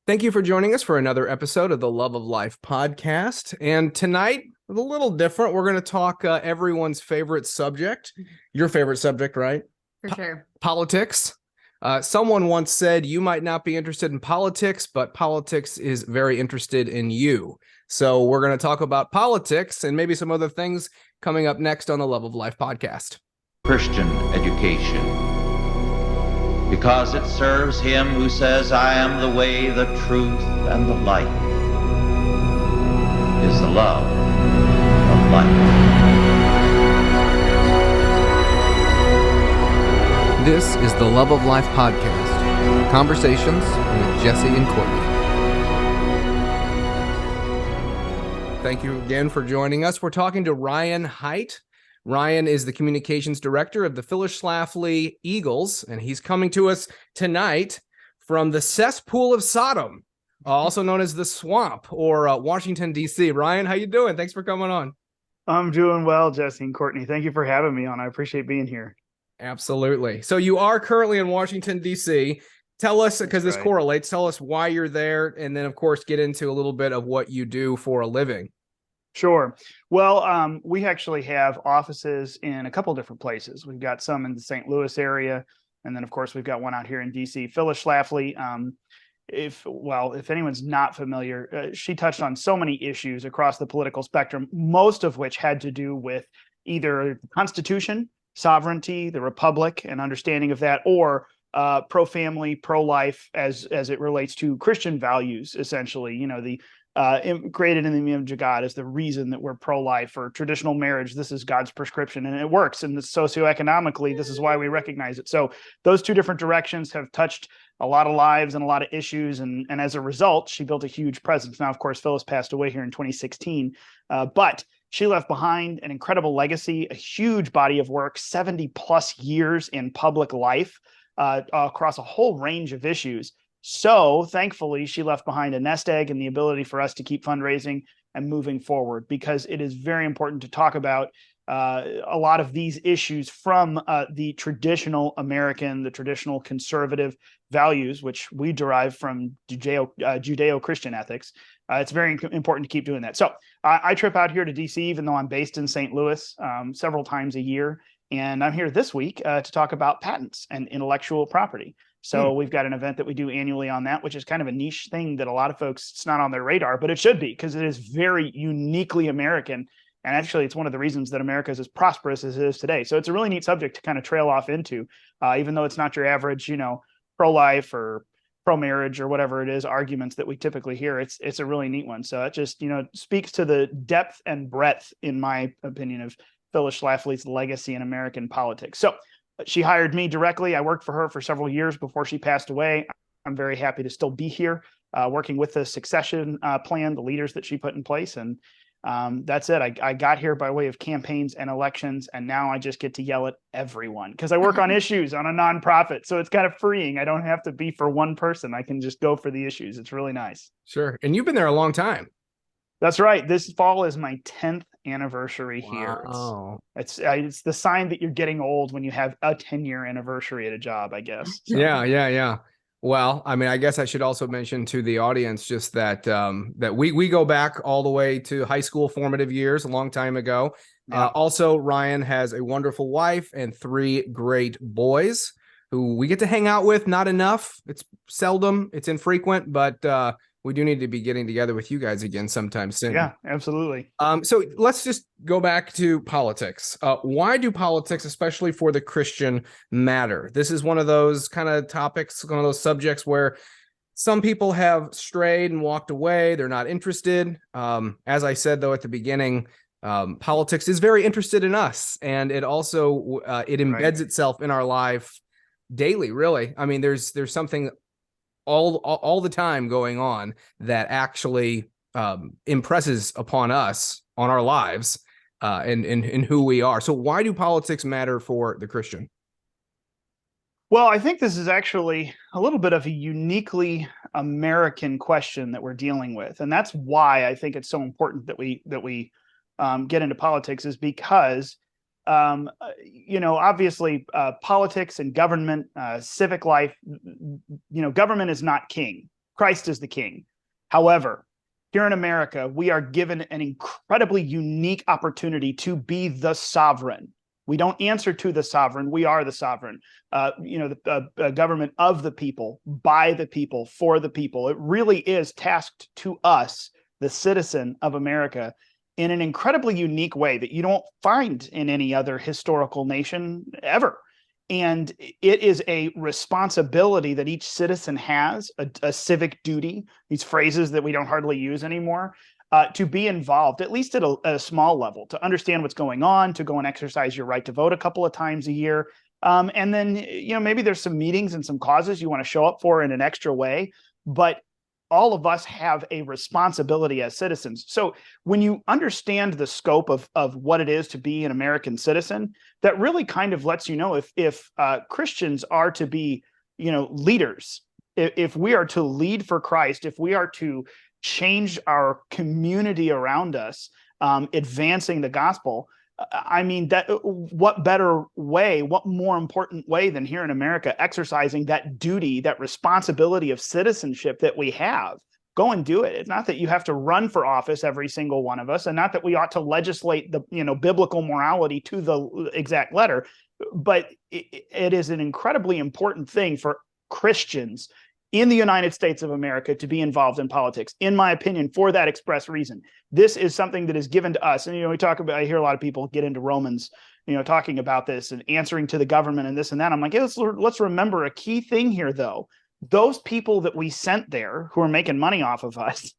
Thank you for joining us for another episode of the Love of Life podcast. And tonight, a little different. We're going to talk everyone's favorite subject, your favorite subject, right? For sure. Politics. Someone once said, you might not be interested in politics, but politics is very interested in you. So we're going to talk about politics and maybe some other things coming up next on the Love of Life podcast. Christian education, because it serves him who says, I am the way, the truth, and the light, is the love of life. This is the Love of Life podcast, conversations with Jesse and Courtney. Thank you again for joining us. We're talking to Ryan Hite. Ryan is the communications director of the Phyllis Schlafly Eagles, and he's coming to us tonight from the cesspool of Sodom, also known as the Swamp, or Washington, D.C. Ryan, how you doing? Thanks for coming on. I'm doing well, Jesse and Courtney. Thank you for having me on. I appreciate being here. Absolutely. So you are currently in Washington, D.C. Tell us, because this correlates, tell us why you're there, and then, of course, get into a little bit of what you do for a living. Sure. Well, we actually have offices in a couple different places. We've got some in the St. Louis area, and then, of course, we've got one out here in D.C. Phyllis Schlafly, if anyone's not familiar, she touched on so many issues across the political spectrum, most of which had to do with either the Constitution, sovereignty, the Republic, and understanding of that, or pro-family, pro-life as it relates to Christian values, essentially. You know, the created in the image of God is the reason that we're pro-life, or traditional marriage. This is God's prescription, and it works. And socioeconomically, this is why we recognize it. So those two different directions have touched a lot of lives and a lot of issues. And as a result, she built a huge presence. Now, of course, Phyllis passed away here in 2016, but she left behind an incredible legacy, a huge body of work, 70 plus years in public life across a whole range of issues. So thankfully, she left behind a nest egg and the ability for us to keep fundraising and moving forward, because it is very important to talk about a lot of these issues from the traditional American, the traditional conservative values, which we derive from Judeo-Christian ethics. It's very important to keep doing that. So I trip out here to DC, even though I'm based in St. Louis, several times a year. And I'm here this week to talk about patents and intellectual property. So we've got an event that we do annually on that, which is kind of a niche thing that a lot of folks, it's not on their radar, but it should be, because it is very uniquely American. And actually, it's one of the reasons that America is as prosperous as it is today. So it's a really neat subject to kind of trail off into, even though it's not your average, pro-life or pro-marriage or whatever it is, arguments that we typically hear. It's a really neat one. So it just, speaks to the depth and breadth, in my opinion, of Phyllis Schlafly's legacy in American politics. So she hired me directly. I worked for her for several years before she passed away. I'm very happy to still be here, working with the succession plan, the leaders that she put in place. And that's it. I got here by way of campaigns and elections, and now I just get to yell at everyone because I work on issues on a nonprofit. So it's kind of freeing. I don't have to be for one person. I can just go for the issues. It's really nice. Sure. And you've been there a long time. That's right. This fall is my 10th anniversary here. Wow. It's the sign that you're getting old when you have a 10-year anniversary at a job, I guess. So. Yeah. Well, I mean, I guess I should also mention to the audience just that that we go back all the way to high school formative years, a long time ago. Yeah. Also, Ryan has a wonderful wife and 3 great boys who we get to hang out with. Not enough. It's seldom. It's infrequent, but we do need to be getting together with you guys again sometime soon. Yeah, absolutely. So let's just go back to politics. Why do politics, especially for the Christian, matter? This is one of those kind of topics, one of those subjects where some people have strayed and walked away. They're not interested. As I said, though, at the beginning, politics is very interested in us. And it also, it embeds itself in our life daily, really. I mean, there's something all the time going on that actually impresses upon us, on our lives, and who we are. So why do politics matter for the Christian? Well, I think this is actually a little bit of a uniquely American question that we're dealing with. And that's why I think it's so important that we get into politics, is because obviously politics and government, civic life, government is not king. Christ is the king. However, here in America, we are given an incredibly unique opportunity to be the sovereign. We don't answer to the sovereign. We are the sovereign. The government of the people, by the people, for the people. It really is tasked to us, the citizen of America, in an incredibly unique way that you don't find in any other historical nation ever. And it is a responsibility that each citizen has, a civic duty, these phrases that we don't hardly use anymore, to be involved, at least at a small level, to understand what's going on, to go and exercise your right to vote a couple of times a year. And then, maybe there's some meetings and some causes you want to show up for in an extra way, but all of us have a responsibility as citizens. So when you understand the scope of what it is to be an American citizen, that really kind of lets you know if Christians are to be, leaders, if we are to lead for Christ, if we are to change our community around us, advancing the gospel. I mean, that what better way, what more important way than here in America, exercising that duty, that responsibility of citizenship that we have. Go and do it. It's not that you have to run for office, every single one of us, and not that we ought to legislate the biblical morality to the exact letter, but it is an incredibly important thing for Christians in the United States of America to be involved in politics, in my opinion, for that express reason. This is something that is given to us. And, I hear a lot of people get into Romans, talking about this and answering to the government and this and that. I'm like, let's remember a key thing here, though. Those people that we sent there who are making money off of us,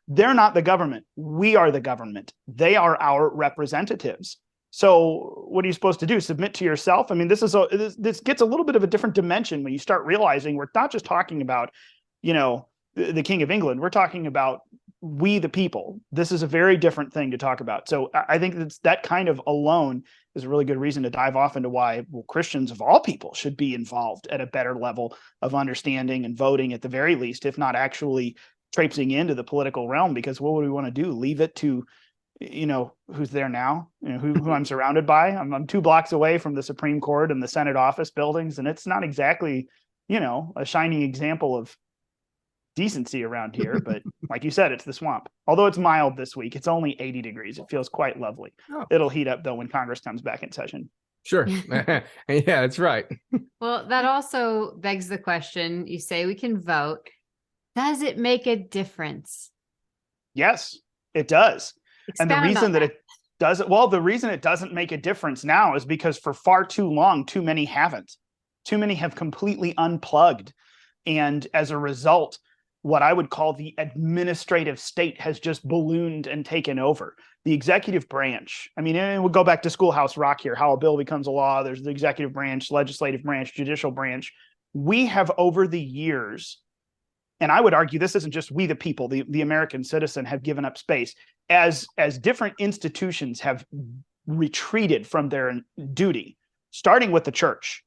they're not the government. We are the government. They are our representatives. So what are you supposed to do? Submit to yourself? I mean, this gets a little bit of a different dimension when you start realizing we're not just talking about, the King of England. We're talking about we the people. This is a very different thing to talk about. So I think that kind of alone is a really good reason to dive off into why Christians of all people should be involved at a better level of understanding and voting at the very least, if not actually traipsing into the political realm. Because what would we want to do? Leave it to who's there now, who I'm surrounded by. I'm 2 blocks away from the Supreme Court and the Senate office buildings, and it's not exactly, a shining example of decency around here. But like you said, it's the swamp. Although it's mild this week, it's only 80 degrees. It feels quite lovely. Oh. It'll heat up though when Congress comes back in session. Sure. Yeah, that's right. Well, that also begs the question. You say we can vote. Does it make a difference? Yes, it does. Expound and the reason that it doesn't, well, the reason it doesn't make a difference now is because for far too long, too many haven't. Too many have completely unplugged. And as a result, what I would call the administrative state has just ballooned and taken over. The executive branch, I mean, and we'll go back to Schoolhouse Rock here, how a bill becomes a law. There's the executive branch, legislative branch, judicial branch. We have over the years, and I would argue this isn't just we the people, the American citizen have given up space. As different institutions have retreated from their duty, starting with the church,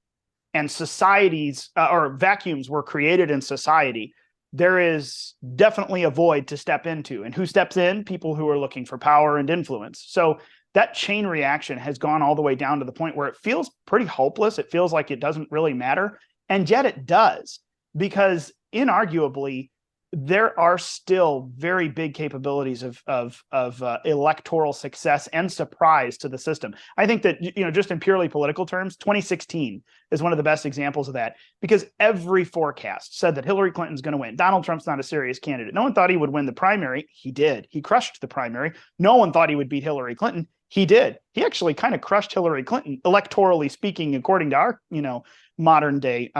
and societies or vacuums were created in society, there is definitely a void to step into. And who steps in? People who are looking for power and influence. So that chain reaction has gone all the way down to the point where it feels pretty hopeless. It feels like it doesn't really matter. And yet it does, because inarguably, there are still very big capabilities of electoral success and surprise to the system. I think that, just in purely political terms, 2016 is one of the best examples of that, because every forecast said that Hillary Clinton's going to win. Donald Trump's not a serious candidate. No one thought he would win the primary. He did. He crushed the primary. No one thought he would beat Hillary Clinton. He did. He actually kind of crushed Hillary Clinton, electorally speaking, according to our, modern day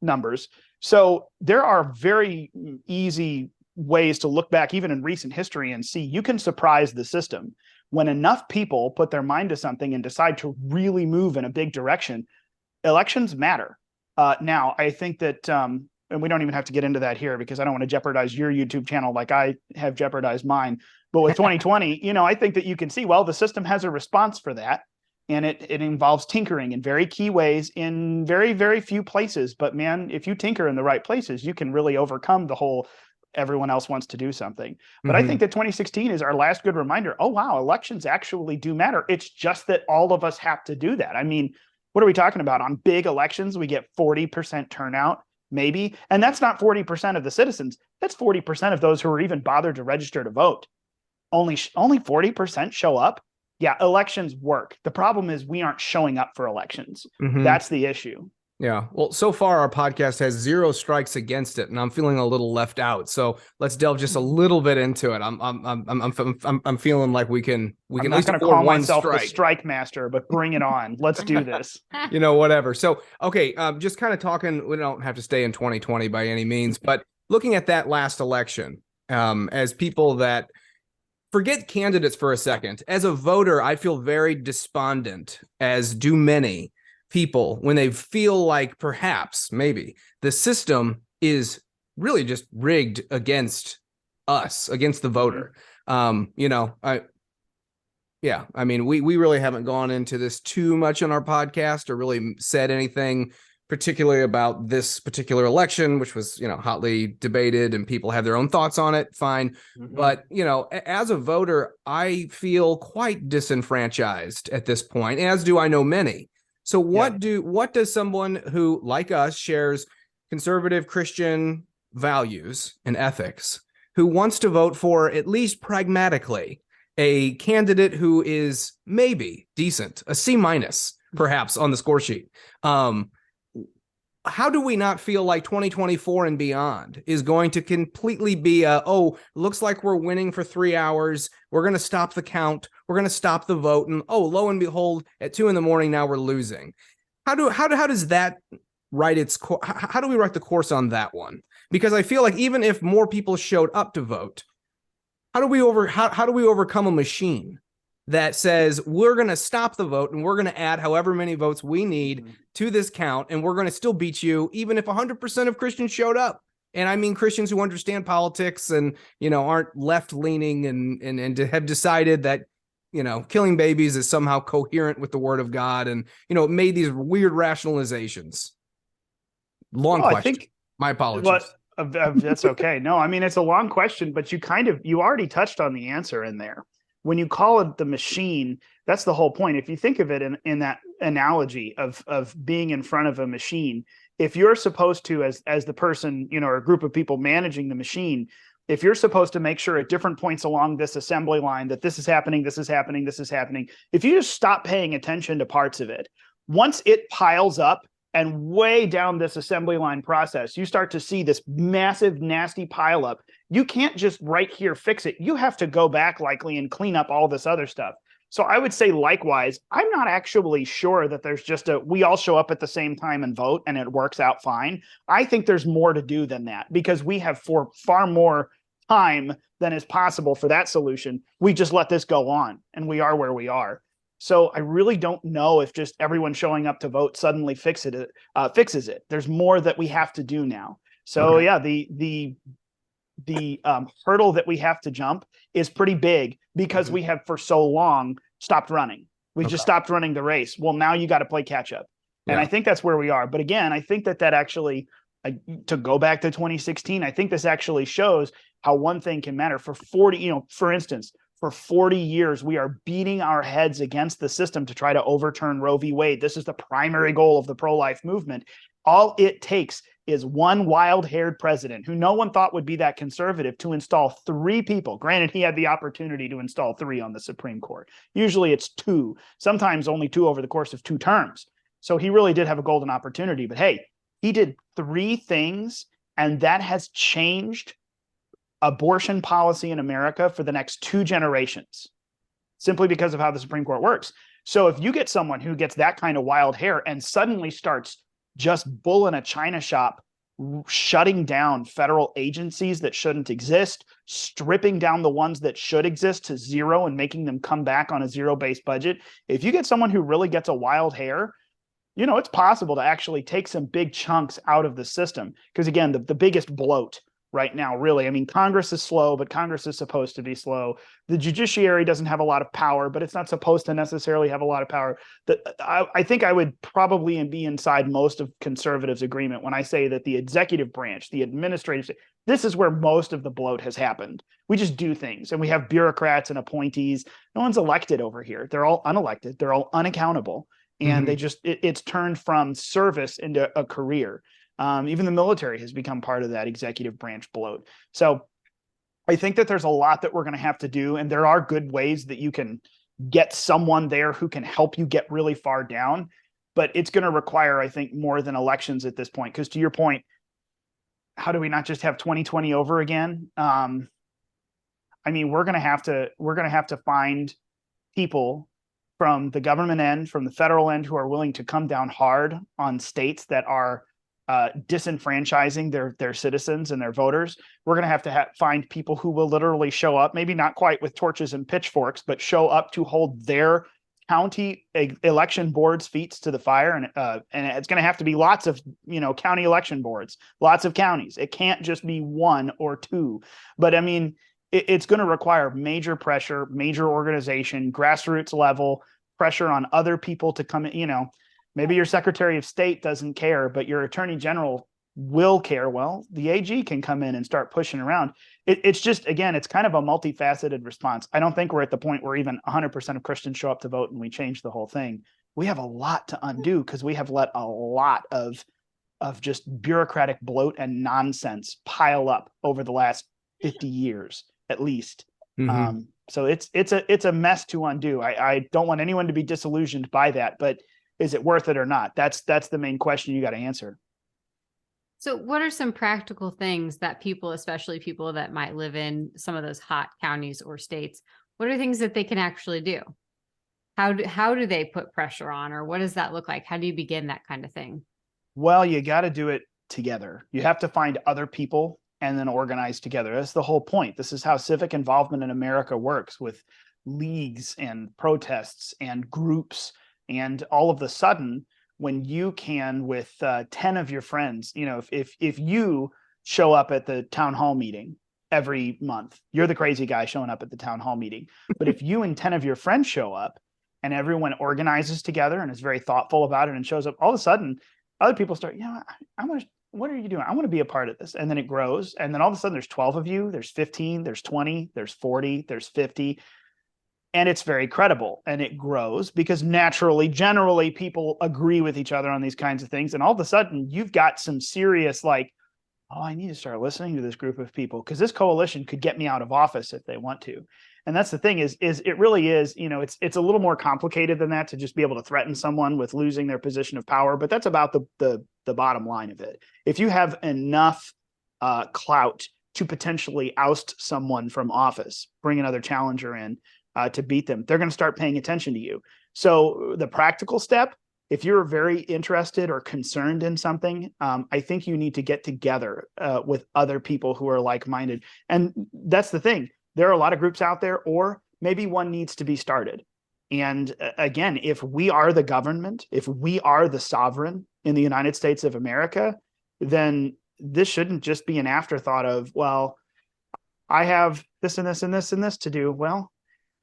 numbers. So there are very easy ways to look back, even in recent history, and see you can surprise the system. When enough people put their mind to something and decide to really move in a big direction, elections matter. Now, I think that, and we don't even have to get into that here because I don't want to jeopardize your YouTube channel like I have jeopardized mine. But with 2020, I think that you can see, well, the system has a response for that. And it involves tinkering in very key ways in very, very few places. But man, if you tinker in the right places, you can really overcome the whole everyone else wants to do something. But I think that 2016 is our last good reminder. Oh, wow, elections actually do matter. It's just that all of us have to do that. I mean, what are we talking about? On big elections, we get 40% turnout. maybe. And that's not 40% of the citizens. That's 40% of those who are even bothered to register to vote. Only 40% show up. Yeah, elections work. The problem is we aren't showing up for elections. Mhm. That's the issue. Yeah. Well, so far our podcast has 0 strikes against it, and I'm feeling a little left out. So let's delve just a little bit into it. I'm feeling like we can I'm at not least going to afford call one myself the strike. strike master, but bring it on. Let's do this. Whatever. So, okay, just kind of talking. We don't have to stay in 2020 by any means, but looking at that last election, as people that forget candidates for a second, as a voter, I feel very despondent, as do many people, when they feel like perhaps maybe the system is really just rigged against us, against the voter. I mean, we really haven't gone into this too much on our podcast or really said anything particularly about this particular election, which was, hotly debated and people have their own thoughts on it. Fine. Mhm. But, as a voter, I feel quite disenfranchised at this point, as do I know many. So what does someone who, like us, shares conservative Christian values and ethics, who wants to vote for, at least pragmatically, a candidate who is maybe decent, a C- perhaps on the score sheet, how do we not feel like 2024 and beyond is going to completely be looks like we're winning for 3 hours. We're going to stop the count. We're going to stop the vote. And lo and behold, at 2 a.m, now we're losing. How does that write its course? How do we write the course on that one? Because I feel like even if more people showed up to vote, how do we overcome a machine that says we're going to stop the vote and we're going to add however many votes we need to this count, and we're going to still beat you even if 100% of Christians showed up? And I mean Christians who understand politics and, aren't left-leaning and have decided that, killing babies is somehow coherent with the word of God, and, made these weird rationalizations. Long question. I think, my apologies. That's okay. No, I mean, it's a long question, but you already touched on the answer in there. When you call it the machine, that's the whole point. If you think of it in that analogy of being in front of a machine, if you're supposed to, as the person, or a group of people managing the machine, if you're supposed to make sure at different points along this assembly line that this is happening, this is happening, this is happening, if you just stop paying attention to parts of it, once it piles up and way down this assembly line process, you start to see this massive, nasty pileup. You can't just right here fix it. You have to go back likely and clean up all this other stuff. So I would say likewise, I'm not actually sure that there's just we all show up at the same time and vote and it works out fine. I think there's more to do than that, because we have far more time than is possible for that solution. We just let this go on and we are where we are. So I really don't know if just everyone showing up to vote suddenly fixes it. There's more that we have to do now. So Okay. Yeah, the hurdle that we have to jump is pretty big, because we have for so long stopped running. We just stopped running the race. Well, now you got to play catch up. And Yeah. I think that's where we are. But again, I think that actually, to go back to 2016, I think this actually shows how one thing can matter. For 40, for instance, for 40 years, we are beating our heads against the system to try to overturn Roe v. Wade. This is the primary goal of the pro-life movement. All it takes is one wild-haired president who no one thought would be that conservative to install 3 people. Granted, he had the opportunity to install 3 on the Supreme Court. Usually it's 2, sometimes only 2 over the course of 2 terms. So he really did have a golden opportunity. But hey, he did 3 things, and that has changed abortion policy in America for the next 2 generations, simply because of how the Supreme Court works. So if you get someone who gets that kind of wild hair and suddenly starts just bull in a china shop, shutting down federal agencies that shouldn't exist, stripping down the ones that should exist to 0 and making them come back on a 0-based budget, if you get someone who really gets a wild hair, it's possible to actually take some big chunks out of the system. Because again, the biggest bloat right now, really, I mean, Congress is slow, but Congress is supposed to be slow. The judiciary doesn't have a lot of power, but it's not supposed to necessarily have a lot of power. I think I would probably be inside most of conservatives' agreement when I say that the executive branch, the administrative, this is where most of the bloat has happened. We just do things, and we have bureaucrats and appointees. No one's elected over here. They're all unelected. They're all unaccountable. And they just, it's turned from service into a career. Even the military has become part of that executive branch bloat. So I think that there's a lot that we're going to have to do. And there are good ways that you can get someone there who can help you get really far down. But it's going to require, I think, more than elections at this point. Because to your point, how do we not just have 2020 over again? I mean, we're going to have to find people from the government end, from the federal end, who are willing to come down hard on states that are disenfranchising their citizens and their voters. We're going to have find people who will literally show up, maybe not quite with torches and pitchforks, but show up to hold their county election boards' feet to the fire. And it's going to have to be lots of, county election boards, lots of counties. It can't just be one or two. But I mean, it's going to require major pressure, major organization, grassroots level pressure on other people to come in. Maybe your Secretary of State doesn't care, but your Attorney General will care. Well, the AG can come in and start pushing around. It's just, again, it's kind of a multifaceted response. I don't think we're at the point where even 100% of Christians show up to vote and we change the whole thing. We have a lot to undo because we have let a lot of just bureaucratic bloat and nonsense pile up over the last 50 years, at least. Mm-hmm. So it's a mess to undo. I don't want anyone to be disillusioned by that, but is it worth it or not? That's the main question you got to answer. So what are some practical things that people, especially people that might live in some of those hot counties or states, what are things that they can actually do? How do they put pressure on, or what does that look like? How do you begin that kind of thing? Well, you got to do it together. You have to find other people and then organize together. That's the whole point. This is how civic involvement in America works, with leagues and protests and groups. And all of a sudden, when you can, with 10 of your friends, if you show up at the town hall meeting every month, you're the crazy guy showing up at the town hall meeting. But if you and 10 of your friends show up and everyone organizes together and is very thoughtful about it and shows up, all of a sudden, other people start, what are you doing? I want to be a part of this. And then it grows. And then all of a sudden there's 12 of you, there's 15, there's 20, there's 40, there's 50. And it's very credible, and it grows because generally people agree with each other on these kinds of things. And all of a sudden you've got some serious, I need to start listening to this group of people because this coalition could get me out of office if they want to. And that's the thing is it really is, it's a little more complicated than that to just be able to threaten someone with losing their position of power. But that's about the bottom line of it. If you have enough clout to potentially oust someone from office, bring another challenger in, to beat them, they're going to start paying attention to you. So the practical step, if you're very interested or concerned in something, I think you need to get together with other people who are like-minded. And that's the thing. There are a lot of groups out there, or maybe one needs to be started. And again, if we are the government, if we are the sovereign in the United States of America, then this shouldn't just be an afterthought of, well, I have this and this and this and this to do. Well,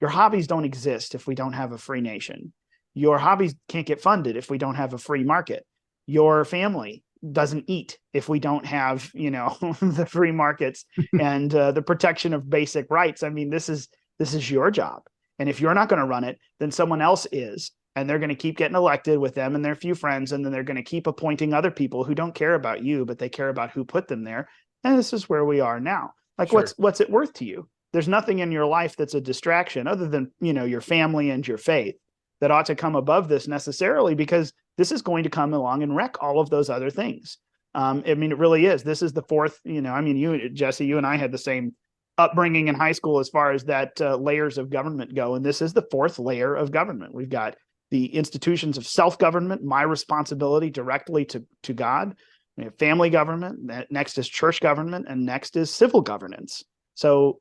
your hobbies don't exist if we don't have a free nation. Your hobbies can't get funded if we don't have a free market. Your family doesn't eat if we don't have, the free markets and the protection of basic rights. I mean, this is your job. And if you're not going to run it, then someone else is. And they're going to keep getting elected with them and their few friends. And then they're going to keep appointing other people who don't care about you, but they care about who put them there. And this is where we are now. Sure. What's it worth to you? There's nothing in your life that's a distraction other than, your family and your faith that ought to come above this necessarily, because this is going to come along and wreck all of those other things. It really is. This is the fourth, you, Jesse, you and I had the same upbringing in high school as far as that layers of government go. And this is the fourth layer of government. We've got the institutions of self-government, my responsibility directly to God. We have family government. Next is church government, and next is civil governance. So,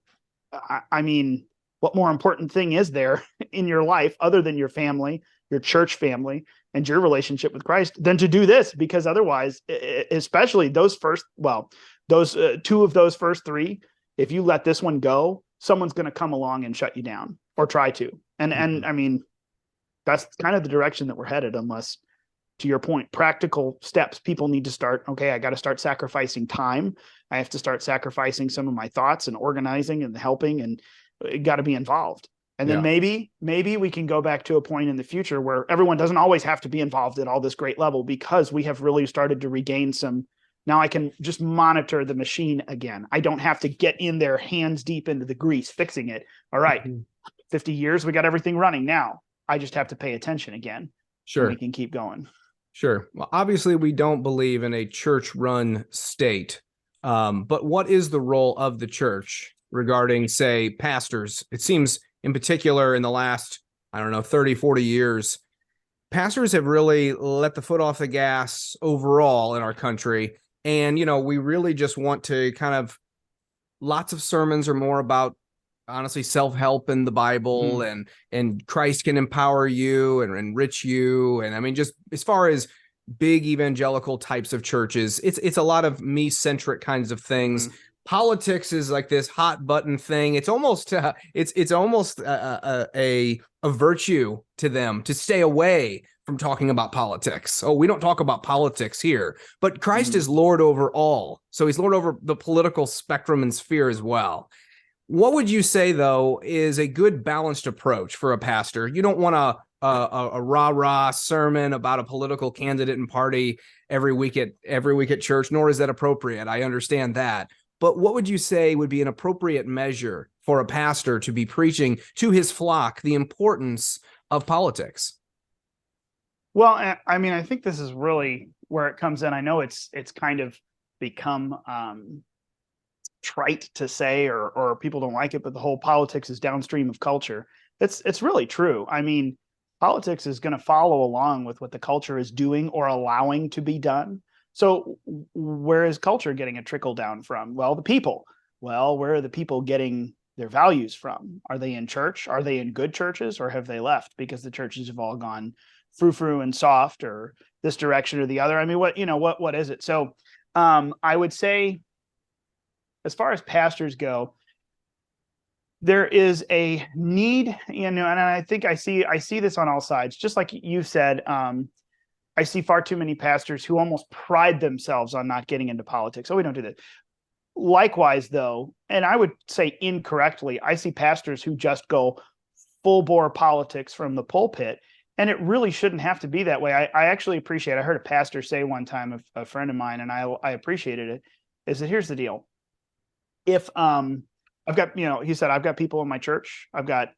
what more important thing is there in your life other than your family, your church family, and your relationship with Christ than to do this? Because otherwise, especially two of those first three, if you let this one go, someone's going to come along and shut you down or try to. And that's kind of the direction that we're headed, unless, to your point, practical steps. People need to start, okay, I got to start sacrificing time. I have to start sacrificing some of my thoughts and organizing and helping, and got to be involved. And then maybe we can go back to a point in the future where everyone doesn't always have to be involved at all this great level, because we have really started to regain some Now I can just monitor the machine again. I don't have to get in there hands deep into the grease, fixing it. All right, 50 years, we got everything running now. I just have to pay attention again. Sure. We can keep going. Sure. Well, obviously, we don't believe in a church-run state. But what is the role of the church regarding, say, pastors? It seems in particular in the last, 30, 40 years, pastors have really let the foot off the gas overall in our country. And, we really just want to lots of sermons are more about, honestly, self-help in the Bible and Christ can empower you and enrich you. And just as far as big evangelical types of churches, it's a lot of me-centric kinds of things. Politics is like this hot button thing. It's almost it's almost a virtue to them to stay away from talking about politics. Oh, we don't talk about politics here, but Christ is Lord over all. So he's Lord over the political spectrum and sphere as well. What would you say, though, is a good balanced approach for a pastor? You don't want a rah-rah sermon about a political candidate and party every week at church, nor is that appropriate. I understand that. But what would you say would be an appropriate measure for a pastor to be preaching to his flock the importance of politics? Well, I think this is really where it comes in. I know it's kind of become trite to say, or people don't like it, but the whole politics is downstream of culture. It's really true. Politics is going to follow along with what the culture is doing or allowing to be done. So where is culture getting a trickle down from? Well, the people. Well, where are the people getting their values from? Are they in church? Are they in good churches, or have they left because the churches have all gone frou-frou and soft, or this direction or the other? What is it? So I would say, as far as pastors go, there is a need, and I think I see this on all sides. Just like you said, I see far too many pastors who almost pride themselves on not getting into politics. Oh, we don't do that. Likewise, though, and I would say incorrectly, I see pastors who just go full bore politics from the pulpit, and it really shouldn't have to be that way. I actually appreciate, I heard a pastor say one time, a friend of mine, and I appreciated it, is that here's the deal. If I've got, he said, I've got people in my church. I've got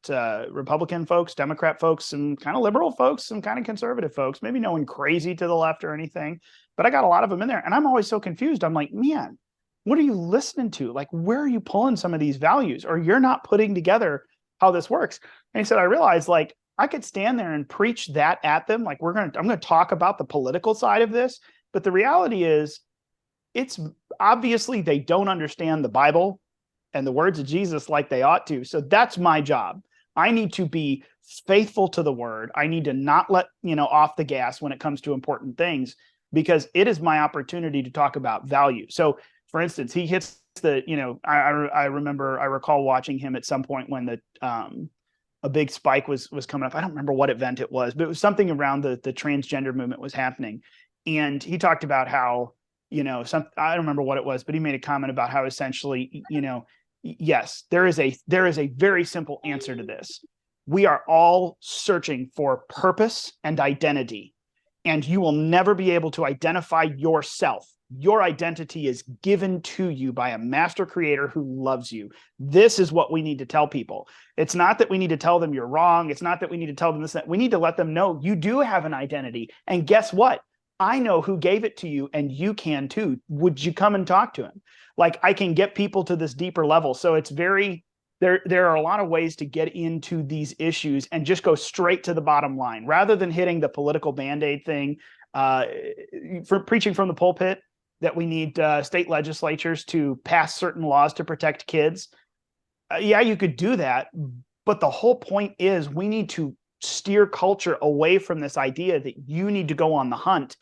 Republican folks, Democrat folks, some kind of liberal folks, some kind of conservative folks, maybe no one crazy to the left or anything, but I got a lot of them in there. And I'm always so confused. I'm like, man, what are you listening to? Like, where are you pulling some of these values? Or you're not putting together how this works. And he said, I realized, like, I could stand there and preach that at them. Like, I'm going to talk about the political side of this. But the reality is, it's obviously they don't understand the Bible and the words of Jesus like they ought to. So that's my job. I need to be faithful to the word. I need to not let, off the gas when it comes to important things, because it is my opportunity to talk about value. So for instance, he hits the, I recall watching him at some point when a big spike was coming up. I don't remember what event it was, but it was something around the transgender movement was happening. And he talked about how, I don't remember what it was, but he made a comment about how essentially, yes, there is a very simple answer to this. We are all searching for purpose and identity, and you will never be able to identify yourself. Your identity is given to you by a master creator who loves you. This is what we need to tell people. It's not that we need to tell them you're wrong. It's not that we need to tell them this, that. We need to let them know you do have an identity. And guess what? I know who gave it to you, and you can too. Would you come and talk to him? Like, I can get people to this deeper level. So it's very, there are a lot of ways to get into these issues and just go straight to the bottom line rather than hitting the political Band-Aid thing. For preaching from the pulpit that we need state legislatures to pass certain laws to protect kids. Yeah, you could do that. But the whole point is we need to steer culture away from this idea that you need to go on the hunt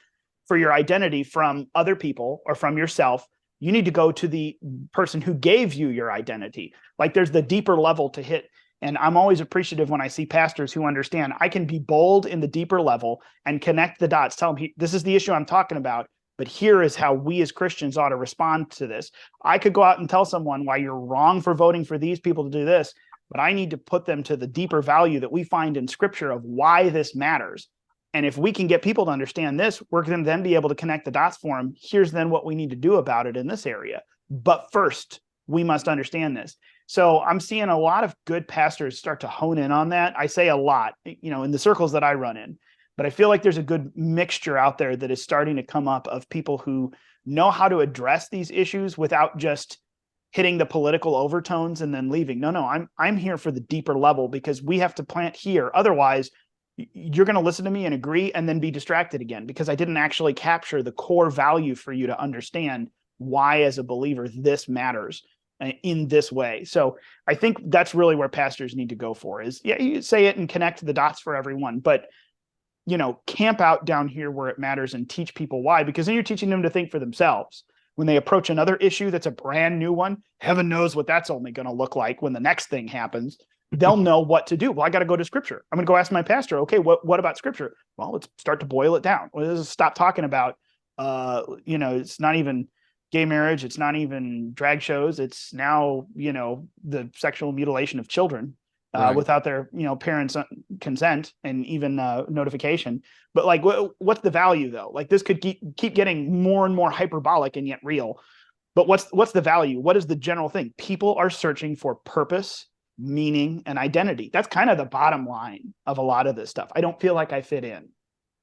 for your identity from other people or from yourself. You need to go to the person who gave you your identity. Like, there's the deeper level to hit. And I'm always appreciative when I see pastors who understand I can be bold in the deeper level and connect the dots, tell them this is the issue I'm talking about, but here is how we as Christians ought to respond to this. I could go out and tell someone why you're wrong for voting for these people to do this, but I need to put them to the deeper value that we find in Scripture of why this matters. And if we can get people to understand this, we're going to then be able to connect the dots for them. Here's then what we need to do about it in this area. But first, we must understand this. So I'm seeing a lot of good pastors start to hone in on that. I say a lot, in the circles that I run in, but I feel like there's a good mixture out there that is starting to come up of people who know how to address these issues without just hitting the political overtones and then leaving. No, I'm here for the deeper level because we have to plant here. Otherwise, you're going to listen to me and agree and then be distracted again because I didn't actually capture the core value for you to understand why, as a believer, this matters in this way. So I think that's really where pastors need to go for is, you say it and connect the dots for everyone, but camp out down here where it matters and teach people why, because then you're teaching them to think for themselves. When they approach another issue that's a brand new one, heaven knows what that's only going to look like when the next thing happens. They'll know what to do. Well, I got to go to scripture. I'm going to go ask my pastor, okay, what about scripture? Well, let's start to boil it down. Let's stop talking about, it's not even gay marriage. It's not even drag shows. It's now, the sexual mutilation of children without their, parents' consent and even notification. But like, what's the value though? Like this could keep getting more and more hyperbolic and yet real. But what's the value? What is the general thing? People are searching for purpose, meaning, and identity. That's kind of the bottom line of a lot of this stuff. I don't feel like I fit in.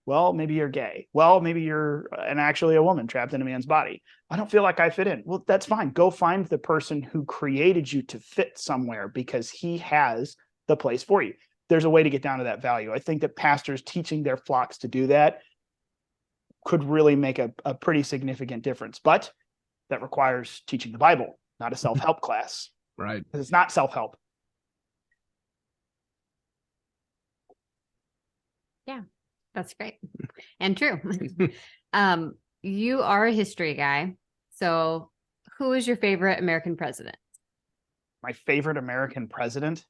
Well, maybe you're gay. Well, maybe you're actually a woman trapped in a man's body. I don't feel like I fit in. Well, that's fine. Go find the person who created you to fit somewhere because he has the place for you. There's a way to get down to that value. I think that pastors teaching their flocks to do that could really make a pretty significant difference. But that requires teaching the Bible, not a self-help class. Right. Because it's not self-help. Yeah, that's great and true. You are a history guy. So who is your favorite American president? My favorite American president?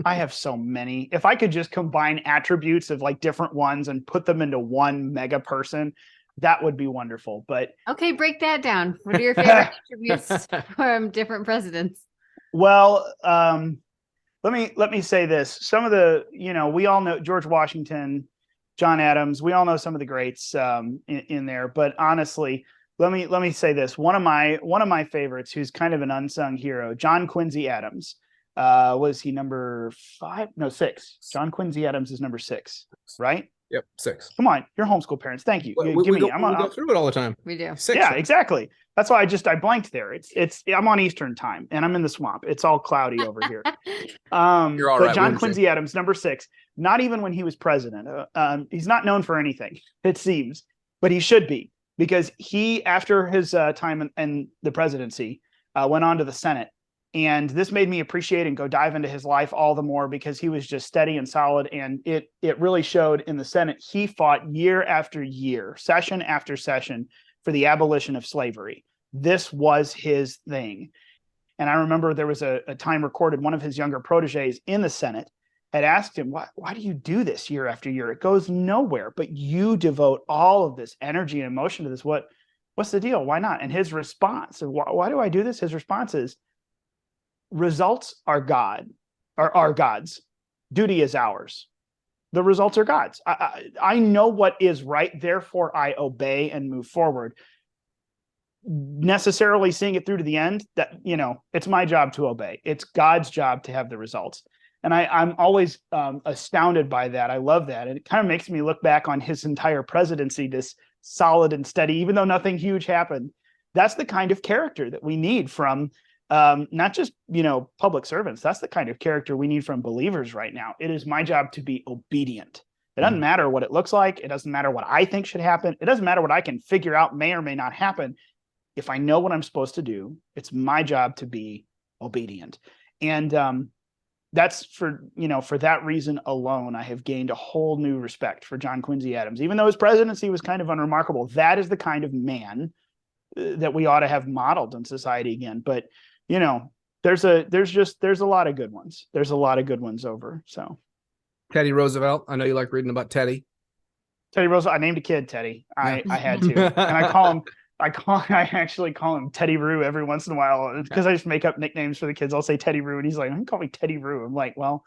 I have so many. If I could just combine attributes of like different ones and put them into one mega person, that would be wonderful. But okay, break that down. What are your favorite attributes from different presidents? Well, let me say this. Some of the, we all know George Washington, John Adams. We all know some of the greats in there. But honestly, let me say this. One of my favorites, who's kind of an unsung hero, John Quincy Adams. Was he number 5? No, 6. John Quincy Adams is number 6, right? Yep, 6. Come on, you're homeschool parents. Thank you. We go through it all the time. We do. 6. Yeah, exactly. That's why I blanked there. It's I'm on Eastern time and I'm in the swamp. It's all cloudy over here. You're all but right, John Quincy Adams, number 6. Not even when he was president. He's not known for anything, it seems, but he should be because he, after his time in the presidency, went on to the Senate. And this made me appreciate and go dive into his life all the more because he was just steady and solid. And it really showed in the Senate. He fought year after year, session after session for the abolition of slavery. This was his thing. And I remember there was a time recorded, one of his younger proteges in the Senate had asked him, why do you do this year after year? It goes nowhere, but you devote all of this energy and emotion to this. What's the deal? Why not? And his response, why do I do this? His response is, results are God's. Duty is ours. The results are God's. I know what is right, therefore I obey and move forward. Necessarily seeing it through to the end, that it's my job to obey. It's God's job to have the results. And I'm always astounded by that. I love that. And it kind of makes me look back on his entire presidency, this solid and steady, even though nothing huge happened. That's the kind of character that we need from not just, public servants. That's the kind of character we need from believers right now. It is my job to be obedient. It doesn't matter what it looks like. It doesn't matter what I think should happen. It doesn't matter what I can figure out may or may not happen. If I know what I'm supposed to do, it's my job to be obedient. And that's for that reason alone, I have gained a whole new respect for John Quincy Adams. Even though his presidency was kind of unremarkable, that is the kind of man that we ought to have modeled in society again. But there's a lot of good ones. There's a lot of good ones over. So Teddy Roosevelt. I know you like reading about Teddy. Teddy Roosevelt. I named a kid Teddy. I had to, and I actually call him Teddy Roo every once in a while because I just make up nicknames for the kids. I'll say Teddy Roo, and he's like, "Don't call me Teddy Roo." I'm like, well,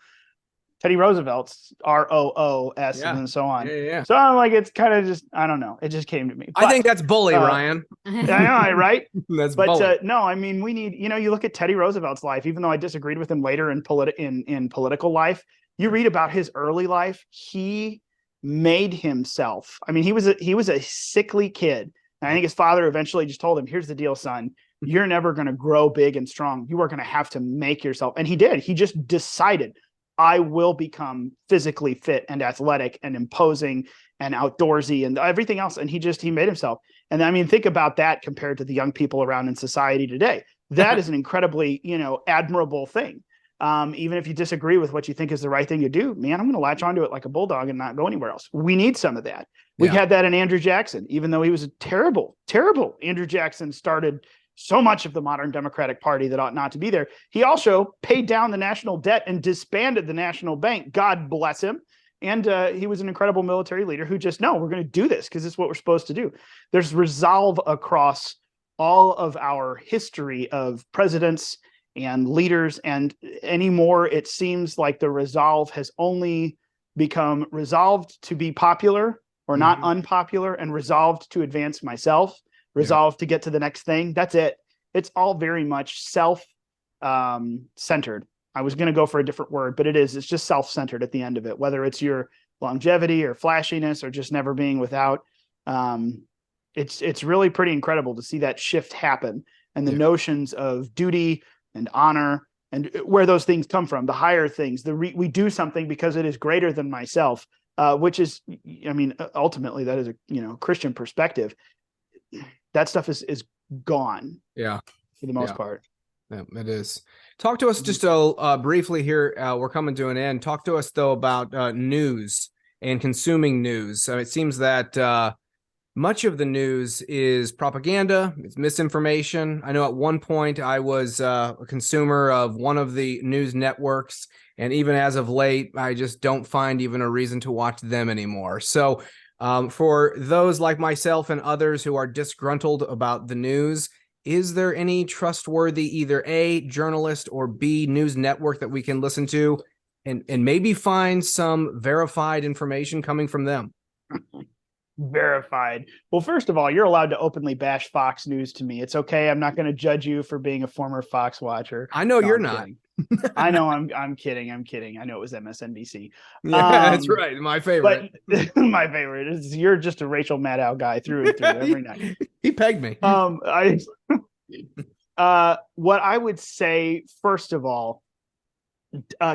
Teddy Roosevelt's ROOS Yeah. and so on. Yeah. So I'm like, it's kind of just, I don't know. It just came to me. I think that's bully, Ryan. I know, right? That's But bully. no, I mean, we need, you look at Teddy Roosevelt's life, even though I disagreed with him later in political life, you read about his early life. He made himself. I mean, he was a sickly kid. And I think his father eventually just told him, here's the deal, son. You're never going to grow big and strong. You are going to have to make yourself. And he did. He just decided, I will become physically fit and athletic and imposing and outdoorsy and everything else. And he made himself. And I mean, think about that compared to the young people around in society today. That is an incredibly, admirable thing. Even if you disagree with what you think is the right thing to do, man, I'm going to latch onto it like a bulldog and not go anywhere else. We need some of that. We had that in Andrew Jackson, even though he was a terrible, terrible. Andrew Jackson started so much of the modern Democratic Party that ought not to be there. He also paid down the national debt and disbanded the national bank. God bless him. And he was an incredible military leader who just, no, we're going to do this because it's what we're supposed to do. There's resolve across all of our history of presidents and leaders. And anymore, it seems like the resolve has only become resolved to be popular or not unpopular, and resolved to advance myself, resolved to get to the next thing. That's it. It's all very much self-centered. I was going to go for a different word, but it's just self-centered at the end of it, whether it's your longevity or flashiness or just never being without. It's really pretty incredible to see that shift happen, and the notions of duty and honor and where those things come from, the higher things, we do something because it is greater than myself, which is, I mean, ultimately that is a, Christian perspective. That stuff is gone. Yeah. For the most part. Yeah, it is. Talk to us just briefly here. We're coming to an end. Talk to us though about news and consuming news. It seems that much of the news is propaganda. It's misinformation. I know at one point I was a consumer of one of the news networks, and even as of late, I just don't find even a reason to watch them anymore. So for those like myself and others who are disgruntled about the news, is there any trustworthy either A, journalist, or B, news network that we can listen to and maybe find some verified information coming from them? Verified. Well, first of all, you're allowed to openly bash Fox News to me. It's okay. I'm not going to judge you for being a former Fox watcher. I know you're I'm not. kidding. I know I'm kidding. I know it was MSNBC. Yeah, that's right. My favorite. But my favorite is you're just a Rachel Maddow guy through and through every night. He pegged me. What I would say, first of all,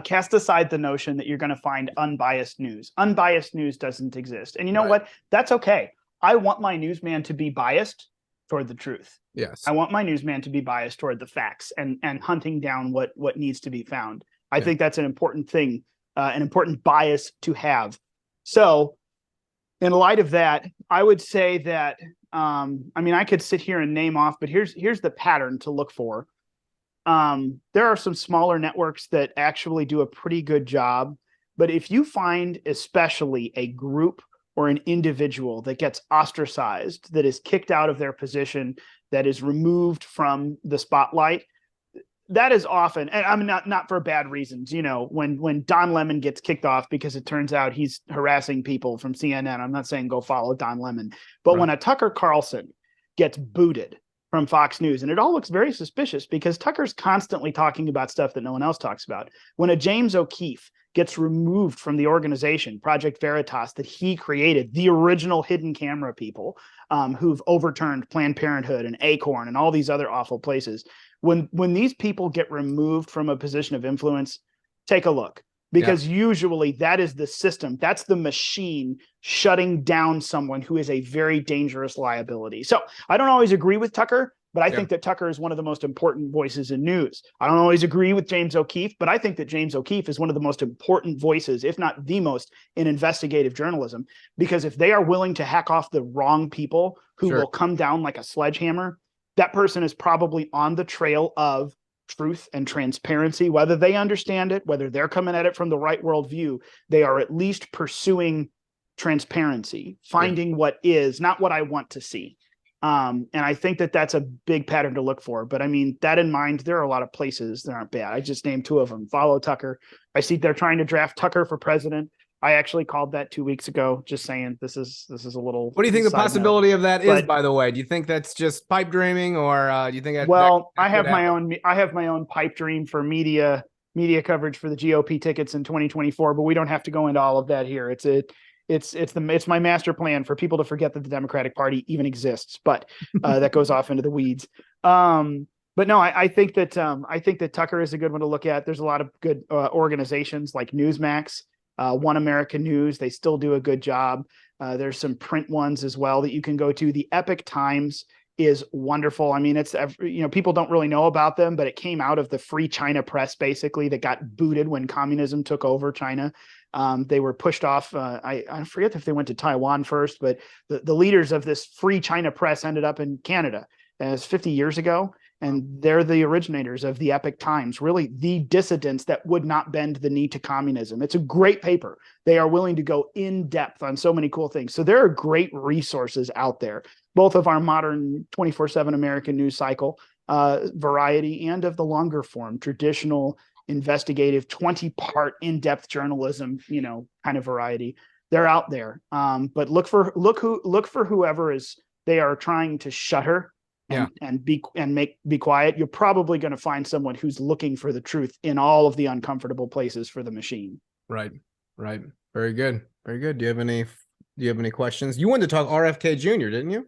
cast aside the notion that you're going to find unbiased news. Unbiased news doesn't exist. And you know what? That's okay. I want my newsman to be biased toward the truth. Yes. I want my newsman to be biased toward the facts and hunting down what needs to be found. I think that's an important thing, an important bias to have. So in light of that, I would say that, I mean, I could sit here and name off, but here's the pattern to look for. There are some smaller networks that actually do a pretty good job, but if you find especially a group or an individual that gets ostracized, that is kicked out of their position, that is removed from the spotlight, that is often, and I'm not for bad reasons, when Don Lemon gets kicked off because it turns out he's harassing people from CNN, I'm not saying go follow Don Lemon, but when a Tucker Carlson gets booted from Fox News, and it all looks very suspicious because Tucker's constantly talking about stuff that no one else talks about. When a James O'Keefe gets removed from the organization, Project Veritas, that he created, the original hidden camera people who've overturned Planned Parenthood and Acorn and all these other awful places. When these people get removed from a position of influence, take a look. Because usually that is the system. That's the machine shutting down someone who is a very dangerous liability. So I don't always agree with Tucker, but I think that Tucker is one of the most important voices in news. I don't always agree with James O'Keefe, but I think that James O'Keefe is one of the most important voices, if not the most, in investigative journalism. Because if they are willing to hack off the wrong people who will come down like a sledgehammer, that person is probably on the trail of truth and transparency, whether they understand it, whether they're coming at it from the right worldview, they are at least pursuing transparency, finding what is, not what I want to see. And I think that that's a big pattern to look for. But I mean, that in mind, there are a lot of places that aren't bad. I just named 2 of them. Follow Tucker. I see they're trying to draft Tucker for president. I actually called that 2 weeks ago, just saying this is a little. What do you think the possibility of that is, But- by the way? Do you think that's just pipe dreaming, or do you think that? Well, that I have could my happen? own. I have my own pipe dream for media coverage for the GOP tickets in 2024, but we don't have to go into all of that here. It's my master plan for people to forget that the Democratic Party even exists, but that goes off into the weeds. But no, I think that Tucker is a good one to look at. There's a lot of good organizations like Newsmax, One America News. They still do a good job. There's some print ones as well that you can go to. The Epic Times is wonderful. I mean, it's, people don't really know about them, but it came out of the Free China press, basically, that got booted when communism took over China. They were pushed off. I forget if they went to Taiwan first, but the leaders of this Free China press ended up in Canada. And it was 50 years ago. And they're the originators of the Epic Times, really the dissidents that would not bend the knee to communism. It's a great paper. They are willing to go in depth on so many cool things. So there are great resources out there, both of our modern 24/7 American news cycle, variety, and of the longer form, traditional, investigative, 20-part in-depth journalism, kind of variety. They're out there. But look for whoever they are trying to shutter. And be quiet. You're probably going to find someone who's looking for the truth in all of the uncomfortable places for the machine. Right. Very good. Do you have any questions? You wanted to talk RFK Jr., didn't you?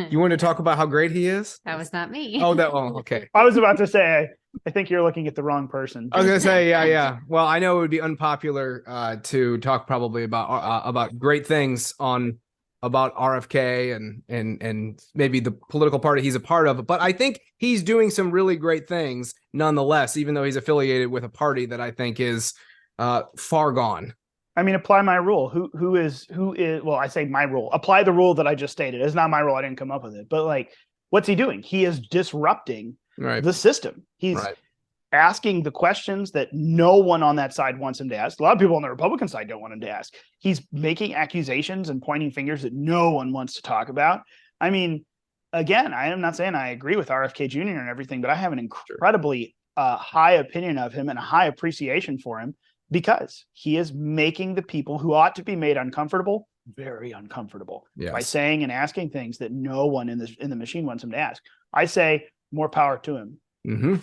You wanted to talk about how great he is? That was not me. Okay. I was about to say, I think you're looking at the wrong person. I was gonna say, yeah. Well, I know it would be unpopular to talk probably about great things about RFK and maybe the political party he's a part of. But I think he's doing some really great things nonetheless, even though he's affiliated with a party that I think is far gone. I mean, apply my rule. Who is, well, I say my rule. Apply the rule that I just stated. It's not my rule. I didn't come up with it. But what's he doing? He is disrupting the system. He's asking the questions that no one on that side wants him to ask. A lot of people on the Republican side don't want him to ask. He's making accusations and pointing fingers that no one wants to talk about. I mean, again, I am not saying I agree with RFK Jr. and everything, but I have an incredibly high opinion of him and a high appreciation for him because he is making the people who ought to be made uncomfortable very uncomfortable by saying and asking things that no one in the machine wants him to ask. I say more power to him. Mm-hmm.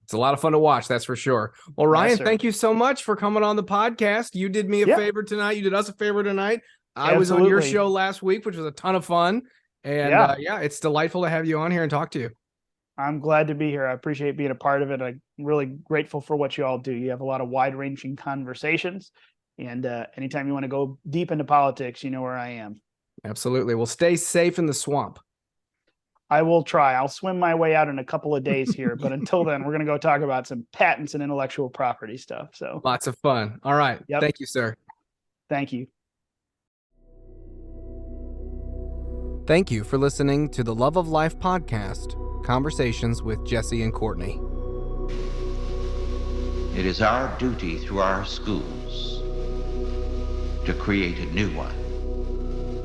It's a lot of fun to watch, that's for sure. Well, Ryan, thank you so much for coming on the podcast. You did me a favor tonight. You did us a favor tonight. I was on your show last week, which was a ton of fun. And it's delightful to have you on here and talk to you. I'm glad to be here. I appreciate being a part of it. I'm really grateful for what you all do. You have a lot of wide-ranging conversations. And anytime you want to go deep into politics, you know where I am. Absolutely. Well, stay safe in the swamp. I will try. I'll swim my way out in a couple of days here. But until then, we're going to go talk about some patents and intellectual property stuff. So lots of fun. All right. Yep. Thank you, sir. Thank you. Thank you for listening to the Love of Life podcast, Conversations with Jesse and Courtney. It is our duty through our schools to create a new one,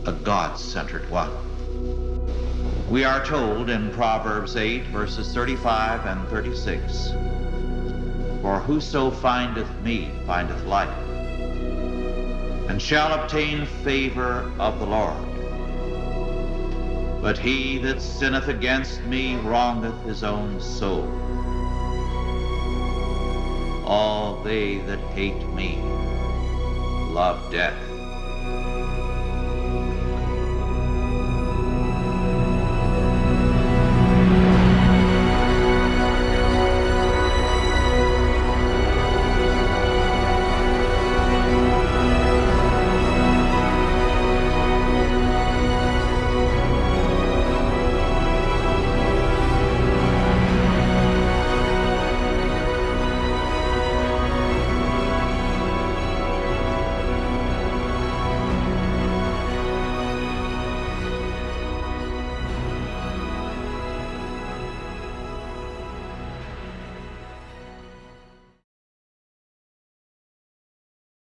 a God-centered one. We are told in Proverbs 8, verses 35 and 36, "For whoso findeth me findeth life, and shall obtain favor of the Lord. But he that sinneth against me wrongeth his own soul. All they that hate me love death."